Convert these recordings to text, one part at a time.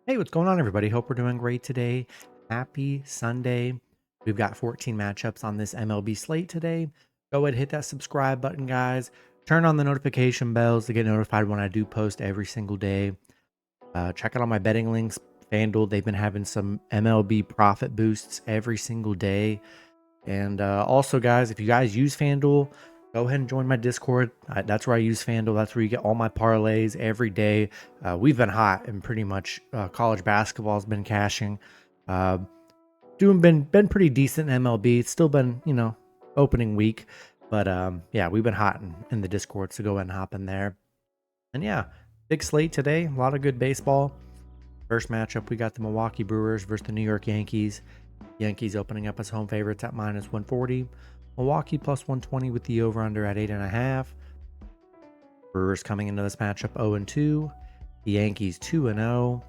Hey, what's going on, everybody? Hope we're doing great today. Happy Sunday. We've got 14 matchups on this MLB slate today. Go ahead, hit that subscribe button, guys. Turn on the notification bells to get notified when I do post every single day. Check out all my betting links. FanDuel, they've been having some MLB profit boosts every single day. And also, guys, if you guys use FanDuel, go ahead and join my Discord. That's where I use FanDuel. That's where you get all my parlays every day. We've been hot, and pretty much college basketball has been cashing. Been pretty decent in MLB. It's still been, opening week. But yeah, we've been hot in the Discord, so go ahead and hop in there. And yeah, big slate today. A lot of good baseball. First matchup, we got the Milwaukee Brewers versus the New York Yankees. Yankees opening up as home favorites at -140. Milwaukee +120 with the over-under at 8.5. Brewers coming into this matchup 0-2. The Yankees 2-0.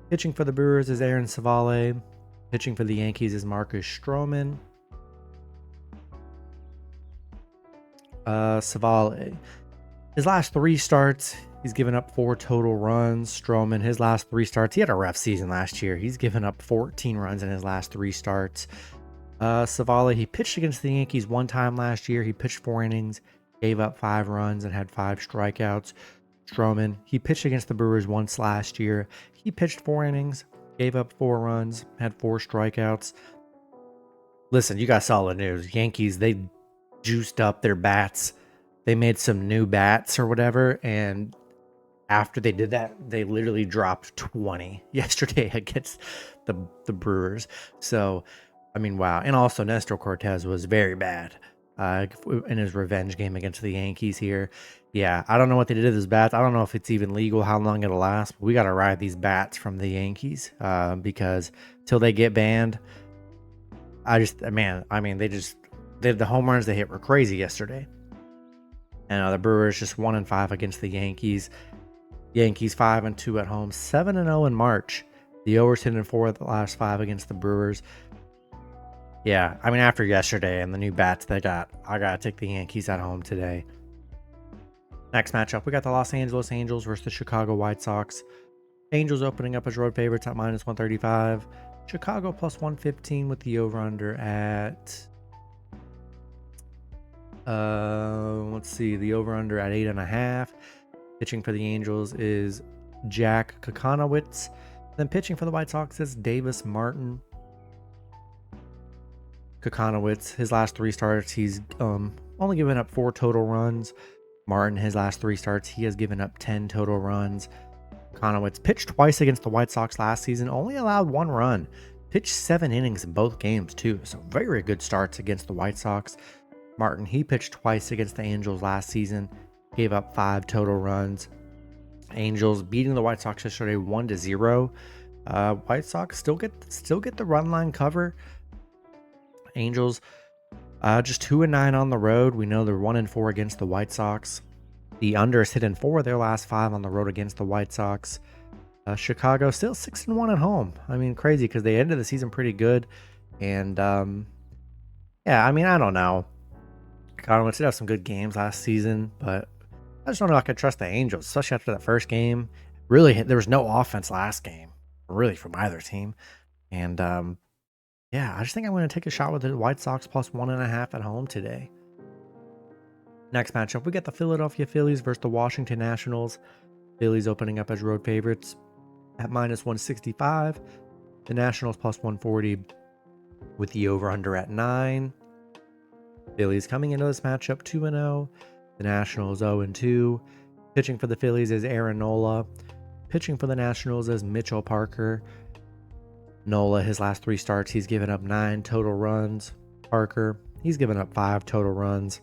Pitching for the Brewers is Aaron Savale. Pitching for the Yankees is Marcus Stroman. Savale, his last 3 starts, he's given up 4 total runs. Stroman, his last 3 starts, he had a rough season last year. He's given up 14 runs in his last 3 starts. Savale, he pitched against the Yankees 1 time last year. He pitched 4 innings, gave up 5 runs, and had 5 strikeouts. Stroman, he pitched against the Brewers once last year. He pitched 4 innings, gave up 4 runs, had 4 strikeouts. Listen, you got solid news. Yankees, they juiced up their bats. They made some new bats or whatever, and after they did that, they literally dropped 20 yesterday against the Brewers. So, I mean, wow. And also, Nestor Cortez was very bad in his revenge game against the Yankees here. Yeah, I don't know what they did to his bats. I don't know if it's even legal, how long it'll last. But we got to ride these bats from the Yankees because till they get banned, the home runs they hit were crazy yesterday. And the Brewers just 1-5 against the Yankees. Yankees 5-2 at home, 7-0 in March. The overs 10-4 at the last 5 against the Brewers. Yeah, I mean, after yesterday and the new bats they got, I gotta take the Yankees at home today. Next matchup, we got the Los Angeles Angels versus the Chicago White Sox. Angels opening up as road favorites at -135. Chicago +115 with the over/under at let's see, the over/under at 8.5. Pitching for the Angels is Jack Kokonowitz. Then pitching for the White Sox is Davis Martin. Kokonowitz, his last 3 starts, he's only given up 4 total runs. Martin, his last 3 starts, he has given up 10 total runs. Kokonowitz pitched twice against the White Sox last season, only allowed 1 run. Pitched 7 innings in both games, too. So very good starts against the White Sox. Martin, he pitched twice against the Angels last season, gave up 5 total runs. Angels beating the White Sox yesterday 1-0. White Sox still get the run line cover. Angels just 2-9 on the road. We know they're 1-4 against the White Sox. The under is hit in 4 of their last 5 on the road against the White Sox. Chicago still 6-1 at home. I mean, crazy because they ended the season pretty good. And yeah, I mean, I don't know. Cardinals did have some good games last season, but I just don't know if I could trust the Angels, especially after that first game. Really, there was no offense last game, really, from either team. And yeah, I just think I'm going to take a shot with the White Sox +1.5 at home today. Next matchup, we got the Philadelphia Phillies versus the Washington Nationals. Phillies opening up as road favorites at -165. The Nationals +140 with the over/under at 9. Phillies coming into this matchup 2-0. The Nationals 0-2. Pitching for the Phillies is Aaron Nola. Pitching for the Nationals is Mitchell Parker. Nola, his last 3 starts, he's given up 9 total runs. Parker, he's given up 5 total runs.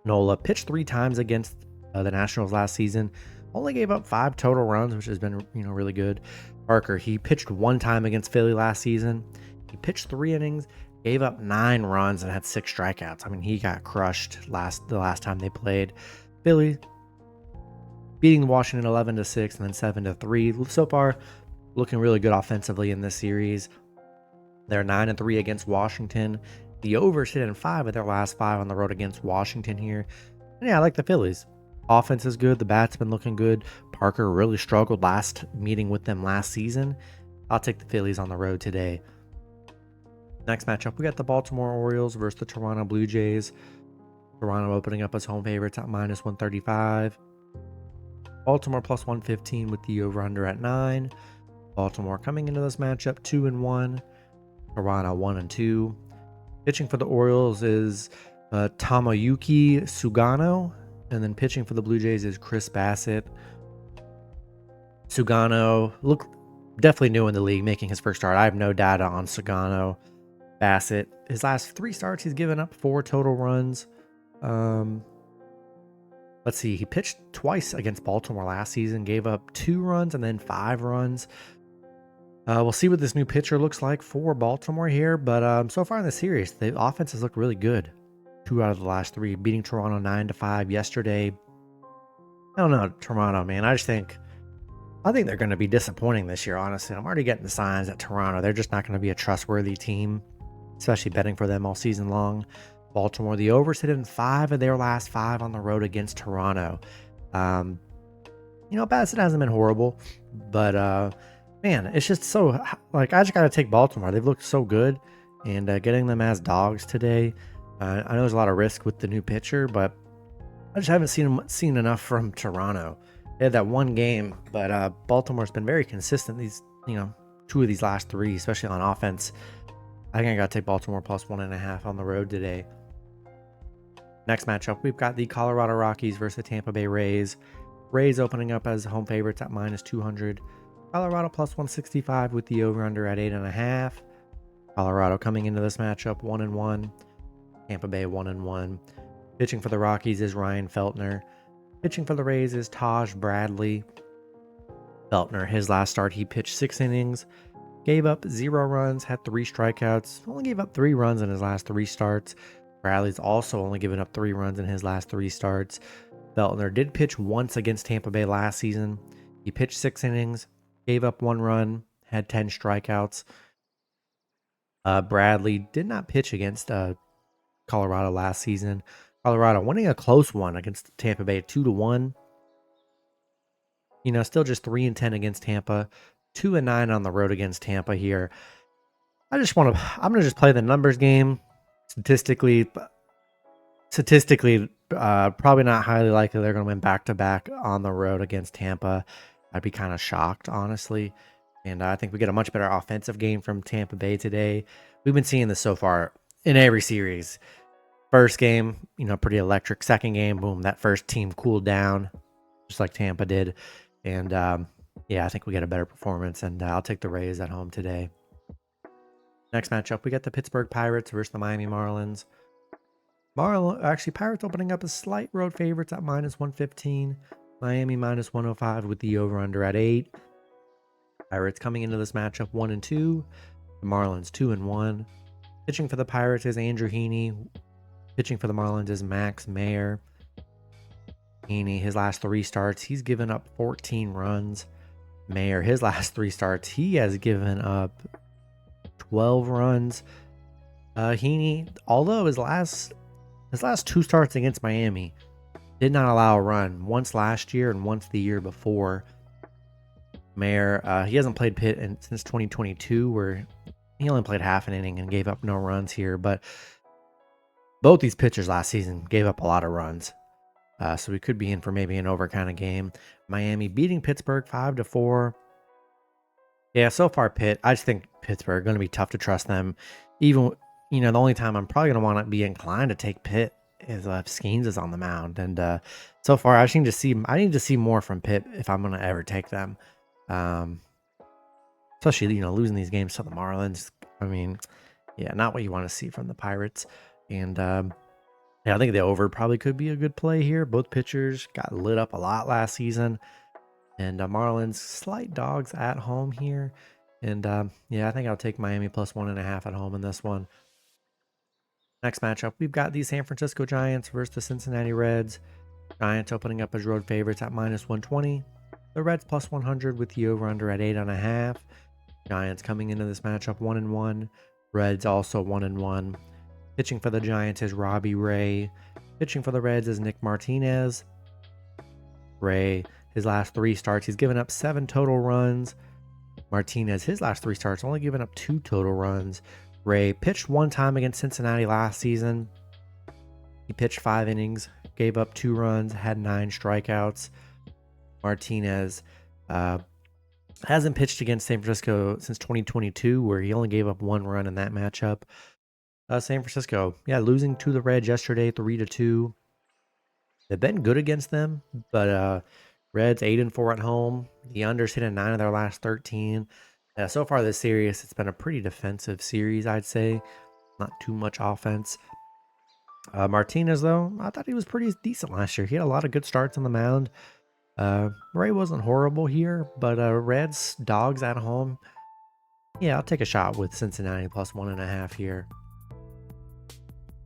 Nola pitched 3 times against the Nationals last season. Only gave up 5 total runs, which has been really good. Parker, he pitched 1 time against Philly last season. He pitched 3 innings, gave up 9 runs, and had 6 strikeouts. I mean, he got crushed the last time they played. Philly beating Washington 11-6 and then 7-3. So far, looking really good offensively in this series. They're 9-3 against Washington. The overs hit in 5 of their last 5 on the road against Washington here. And yeah, I like the Phillies. Offense is good. The bat's been looking good. Parker really struggled last meeting with them last season. I'll take the Phillies on the road today. Next matchup, we got the Baltimore Orioles versus the Toronto Blue Jays. Toronto opening up as home favorites at -135. Baltimore +115 with the over-under at 9. Baltimore coming into this matchup 2-1. Toronto 1-2. Pitching for the Orioles is Tomoyuki Sugano, and then pitching for the Blue Jays is Chris Bassett. Sugano, look, definitely new in the league, making his first start. I have no data on Sugano. Bassett, his last 3 starts, he's given up 4 total runs. Let's see, he pitched twice against Baltimore last season, gave up 2 runs and then 5 runs. We'll see what this new pitcher looks like for Baltimore here, but so far in the series, the offenses look really good. 2 out of the last 3, beating Toronto 9-5 yesterday. I don't know, Toronto, man. I think they're going to be disappointing this year, honestly. I'm already getting the signs that Toronto, they're just not going to be a trustworthy team, especially betting for them all season long. Baltimore, the overs hit in 5 of their last 5 on the road against Toronto. Bassett hasn't been horrible, but man, it's just so, like, I just got to take Baltimore. They've looked so good, and getting them as dogs today, I know there's a lot of risk with the new pitcher, but I just haven't seen enough from Toronto. They had that one game, but Baltimore's been very consistent these, 2 of these last 3, especially on offense. I think I got to take Baltimore +1.5 on the road today. Next matchup, we've got the Colorado Rockies versus the Tampa Bay Rays. Rays opening up as home favorites at -200. Colorado +165 with the over-under at 8.5. Colorado coming into this matchup 1-1. Tampa Bay 1-1. Pitching for the Rockies is Ryan Feltner. Pitching for the Rays is Taj Bradley. Feltner, his last start, he pitched 6 innings, gave up 0 runs, had 3 strikeouts, only gave up 3 runs in his last 3 starts. Bradley's also only given up 3 runs in his last 3 starts. Feltner did pitch once against Tampa Bay last season. He pitched 6 innings, gave up 1 run, had 10 strikeouts. Bradley did not pitch against Colorado last season. Colorado winning a close one against Tampa Bay 2-1. Still just 3-10 against Tampa, 2-9 on the road against Tampa here. I'm gonna just play the numbers game. Statistically, probably not highly likely they're gonna win back-to-back on the road against Tampa. I'd be kind of shocked, honestly. And I think we get a much better offensive game from Tampa Bay today. We've been seeing this so far in every series. First game, pretty electric. Second game, boom, that first team cooled down, just like Tampa did. And I think we get a better performance, and I'll take the Rays at home today. Next matchup, we got the Pittsburgh Pirates versus the Miami Marlins. Pirates opening up as slight road favorites at -115. Miami -105 with the over-under at 8. Pirates coming into this matchup 1-2. The Marlins 2-1. Pitching for the Pirates is Andrew Heaney. Pitching for the Marlins is Max Meyer. Heaney, his last 3 starts, he's given up 14 runs. Meyer, his last 3 starts, he has given up 12 runs. Heaney, although his last 2 starts against Miami did not allow a run, once last year and once the year before. Meyer, he hasn't played Pitt since 2022, where he only played half an inning and gave up no runs here. But both these pitchers last season gave up a lot of runs. So we could be in for maybe an over kind of game. Miami beating Pittsburgh 5-4. Yeah, so far Pitt, I just think Pittsburgh going to be tough to trust them. Even, the only time I'm probably going to want to be inclined to take Pitt is if Skeens is on the mound. And so far, I need to see more from Pitt if I'm going to ever take them. Especially, losing these games to the Marlins. I mean, not what you want to see from the Pirates. And I think the over probably could be a good play here. Both pitchers got lit up a lot last season. And Marlins slight dogs at home here. And I think I'll take Miami +1.5 at home in this one. Next matchup, we've got the San Francisco Giants versus the Cincinnati Reds. Giants opening up as road favorites at -120. The Reds +100 with the over-under at 8.5. Giants coming into this matchup 1-1. Reds also 1-1. Pitching for the Giants is Robbie Ray. Pitching for the Reds is Nick Martinez. Ray, his last 3 starts, he's given up 7 total runs. Martinez, his last 3 starts, only given up 2 total runs. Ray pitched 1 time against Cincinnati last season. He pitched 5 innings, gave up 2 runs, had 9 strikeouts. Martinez hasn't pitched against San Francisco since 2022, where he only gave up 1 run in that matchup. San Francisco, losing to the Reds yesterday, 3-2. They've been good against them, but Reds 8-4 at home. The unders hit a 9 of their last 13. So far this series, it's been a pretty defensive series, I'd say. Not too much offense. Martinez, though, I thought he was pretty decent last year. He had a lot of good starts on the mound. Ray wasn't horrible here, but Reds, dogs at home. Yeah, I'll take a shot with Cincinnati plus 1.5 here.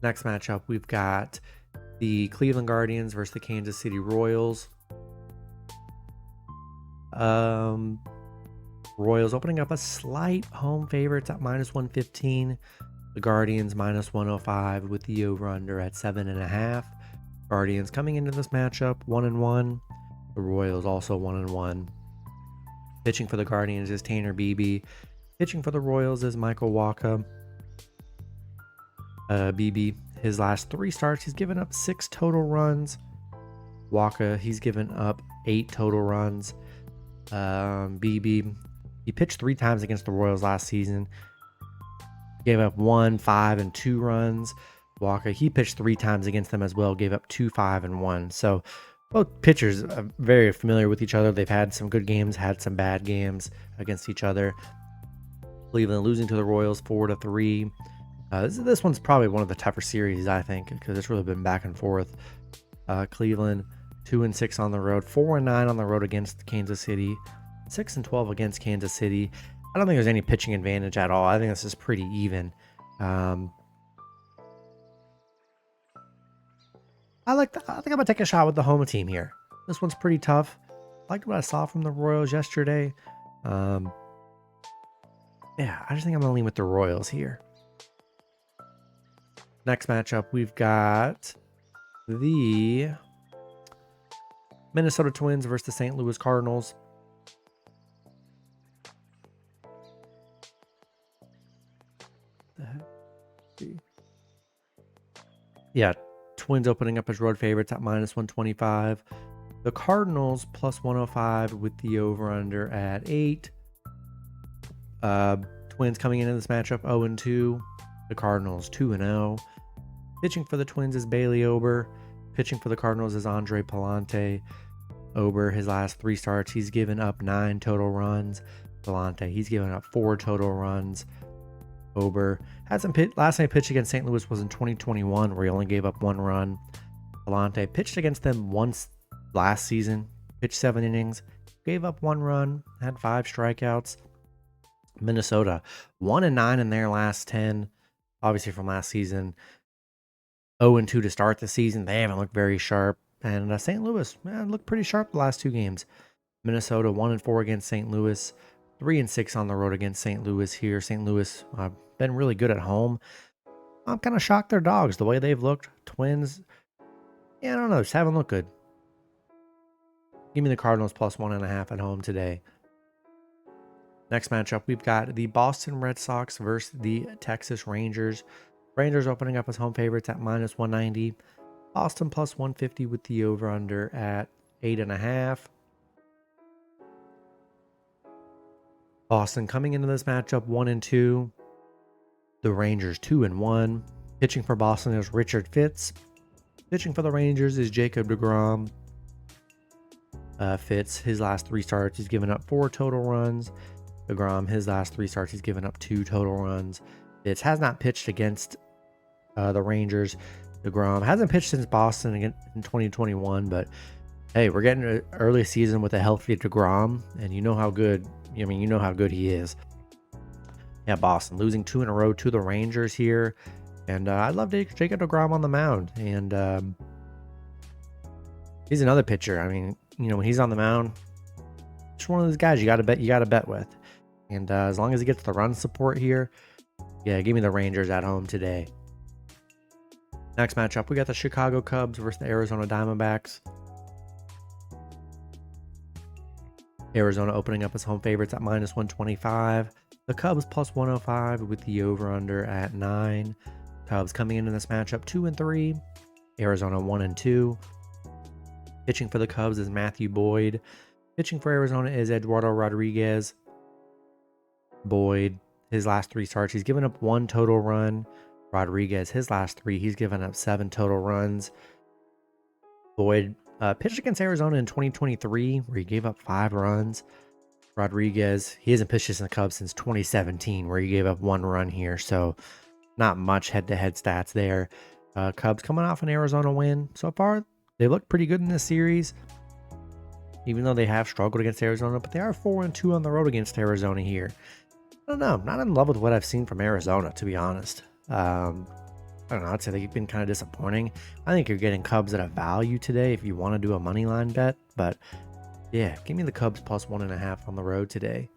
Next matchup, we've got the Cleveland Guardians versus the Kansas City Royals. Royals opening up a slight home favorites at -115. The Guardians -105 with the over-under at 7.5. Guardians coming into this matchup 1-1. The Royals also 1-1. Pitching for the Guardians is Tanner Beebe. Pitching for the Royals is Michael Wacha. Beebe, his last 3 starts, he's given up 6 total runs. Wacha, he's given up 8 total runs. Beebe, he pitched 3 times against the Royals last season. Gave up 1, 5, and 2 runs. Wacha, he pitched 3 times against them as well. Gave up 2, 5, and 1. So both pitchers are very familiar with each other. They've had some good games, had some bad games against each other. Cleveland losing to the Royals 4-3. This one's probably one of the tougher series, I think, because it's really been back and forth. Cleveland 2-6 on the road, 4-9 on the road against Kansas City, 6-12 against Kansas City. I don't think there's any pitching advantage at all. I think this is pretty even. I think I'm gonna take a shot with the home team here. This one's pretty tough. I liked what I saw from the Royals yesterday. I just think I'm gonna lean with the Royals here. Next matchup, we've got the Minnesota Twins versus the St. Louis Cardinals. Twins opening up as road favorites at -125. The Cardinals plus 105 with the over-under at 8. Twins coming into this matchup 0-2. The Cardinals 2-0. Pitching for the Twins is Bailey Ober. Pitching for the Cardinals is Andre Palante. Ober, his last 3 starts, he's given up 9 total runs. Palante, he's given up 4 total runs. Ober hasn't pitched. Last time he pitched against St. Louis was in 2021, where he only gave up 1 run. Palante pitched against them once last season, pitched 7 innings, gave up 1 run, had 5 strikeouts. Minnesota 1-9 in their last 10, obviously from last season. 0-2 to start the season. They haven't looked very sharp. And St. Louis, looked pretty sharp the last 2 games. Minnesota 1-4 against St. Louis, 3-6 on the road against St. Louis here. St. Louis been really good at home. I'm kind of shocked they're dogs the way they've looked. Twins, I don't know, just haven't looked good. Give me the Cardinals plus 1.5 at home today. Next matchup, we've got the Boston Red Sox versus the Texas Rangers. Rangers opening up as home favorites at -190. Boston plus 150 with the over-under at 8.5. Boston coming into this matchup 1-2. The Rangers 2-1. Pitching for Boston is Richard Fitz. Pitching for the Rangers is Jacob deGrom. Fitz, his last 3 starts, he's given up 4 total runs. deGrom, his last 3 starts, he's given up 2 total runs. Fitz has not pitched against the Rangers. deGrom hasn't pitched since Boston in 2021, but hey, we're getting an early season with a healthy deGrom, and you know how good he is. Boston losing 2 in a row to the Rangers here, and I love Jacob deGrom on the mound, and he's another pitcher. I mean, when he's on the mound, just one of those guys you got to bet with, and as long as he gets the run support here, give me the Rangers at home today. Next matchup, we got the Chicago Cubs versus the Arizona Diamondbacks. Arizona opening up as home favorites at -125. The Cubs +105 with the over-under at 9. Cubs coming into this matchup 2-3. Arizona 1-2. Pitching for the Cubs is Matthew Boyd. Pitching for Arizona is Eduardo Rodriguez. Boyd, his last 3 starts, he's given up 1 total run. Rodriguez, his last 3, he's given up 7 total runs. Boyd pitched against Arizona in 2023, where he gave up 5 runs. Rodriguez, he hasn't pitched against the Cubs since 2017, where he gave up 1 run here, so not much head-to-head stats there. Cubs coming off an Arizona win. So far, they look pretty good in this series, even though they have struggled against Arizona, but they are 4-2 on the road against Arizona here. I don't know. I'm not in love with what I've seen from Arizona, to be honest. I don't know. I'd say they've been kind of disappointing. I think you're getting Cubs at a value today if you want to do a money line bet. But yeah, give me the Cubs +1.5 on the road today.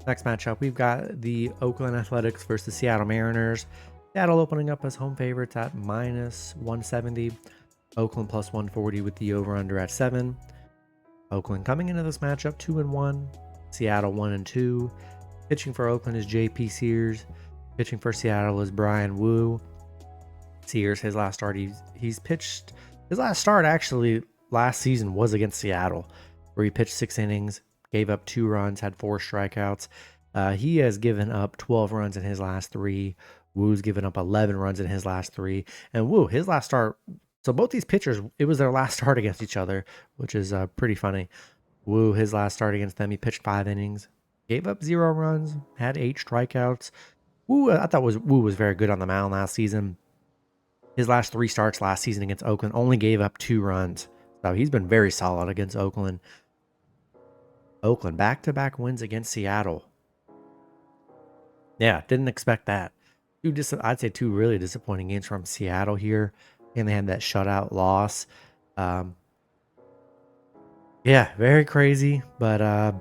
Next matchup, we've got the Oakland Athletics versus the Seattle Mariners. Seattle opening up as home favorites at -170. Oakland +140 with the over-under at 7. Oakland coming into this matchup 2-1. Seattle 1-2. Pitching for Oakland is J.P. Sears. Pitching for Seattle is Brian Wu. Sears, his last start, he's pitched. His last start actually last season was against Seattle, where he pitched 6 innings, gave up 2 runs, had 4 strikeouts. He has given up 12 runs in his last 3. Wu's given up 11 runs in his last 3. And Wu, his last start. So both these pitchers, it was their last start against each other, which is pretty funny. Wu, his last start against them, he pitched 5 innings, gave up 0 runs, had 8 strikeouts. Wu, I thought Wu was very good on the mound last season. His last 3 starts last season against Oakland only gave up 2 runs. So he's been very solid against Oakland. Oakland back-to-back wins against Seattle. Yeah, didn't expect that. I'd say 2 really disappointing games from Seattle here. And they had that shutout loss. Yeah, very crazy. But I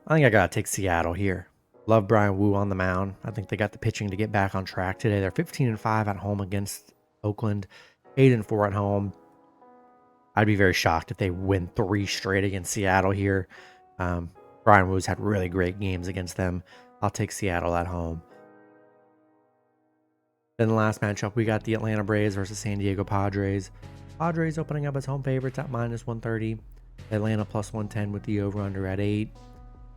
think I got to take Seattle here. Love Brian Wu on the mound. I think they got the pitching to get back on track today. They're 15-5 at home against Oakland, 8-4 at home. I'd be very shocked if they win 3 straight against Seattle here. Brian Wu's had really great games against them. I'll take Seattle at home. Then the last matchup, we got the Atlanta Braves versus San Diego Padres. Padres opening up as home favorites at -130. Atlanta +110 with the over-under at 8.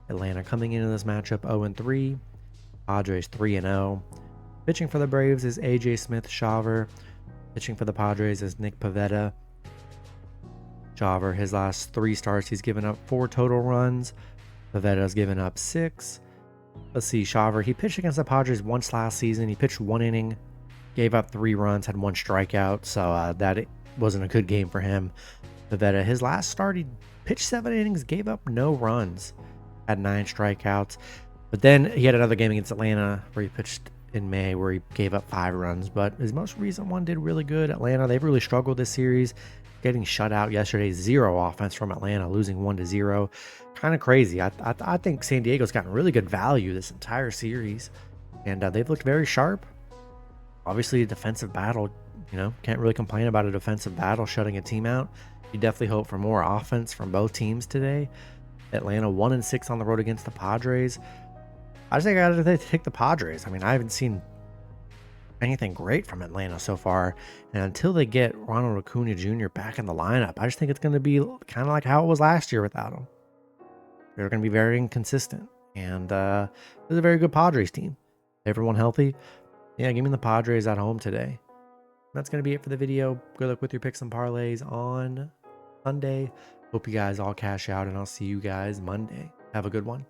Atlanta coming into this matchup 0-3. Padres 3-0. Pitching for the Braves is A.J. Smith-Shawver. Pitching for the Padres is Nick Pivetta. Shawver, his last 3 starts, he's given up 4 total runs. Pivetta's given up 6. Let's see, Shawver, he pitched against the Padres once last season. He pitched 1 inning, gave up 3 runs, had 1 strikeout, so that wasn't a good game for him. Pivetta, his last start, he pitched 7 innings, gave up no runs, had 9 strikeouts. But then he had another game against Atlanta where he pitched in May where he gave up 5 runs. But his most recent one did really good. Atlanta, they've really struggled this series, getting shut out yesterday. 0 offense from Atlanta, losing 1-0. Kind of crazy. I think San Diego's gotten really good value this entire series, and they've looked very sharp. Obviously, a defensive battle, can't really complain about a defensive battle shutting a team out. You definitely hope for more offense from both teams today. Atlanta 1-6 on the road against the Padres. I just think I got to take the Padres. I mean, I haven't seen anything great from Atlanta so far, and until they get Ronald Acuna Jr. back in the lineup, I just think it's going to be kind of like how it was last year without him. They're going to be very inconsistent, and there's a very good Padres team. Everyone healthy. Yeah, give me the Padres at home today. That's going to be it for the video. Good luck with your picks and parlays on Sunday. Hope you guys all cash out, and I'll see you guys Monday. Have a good one.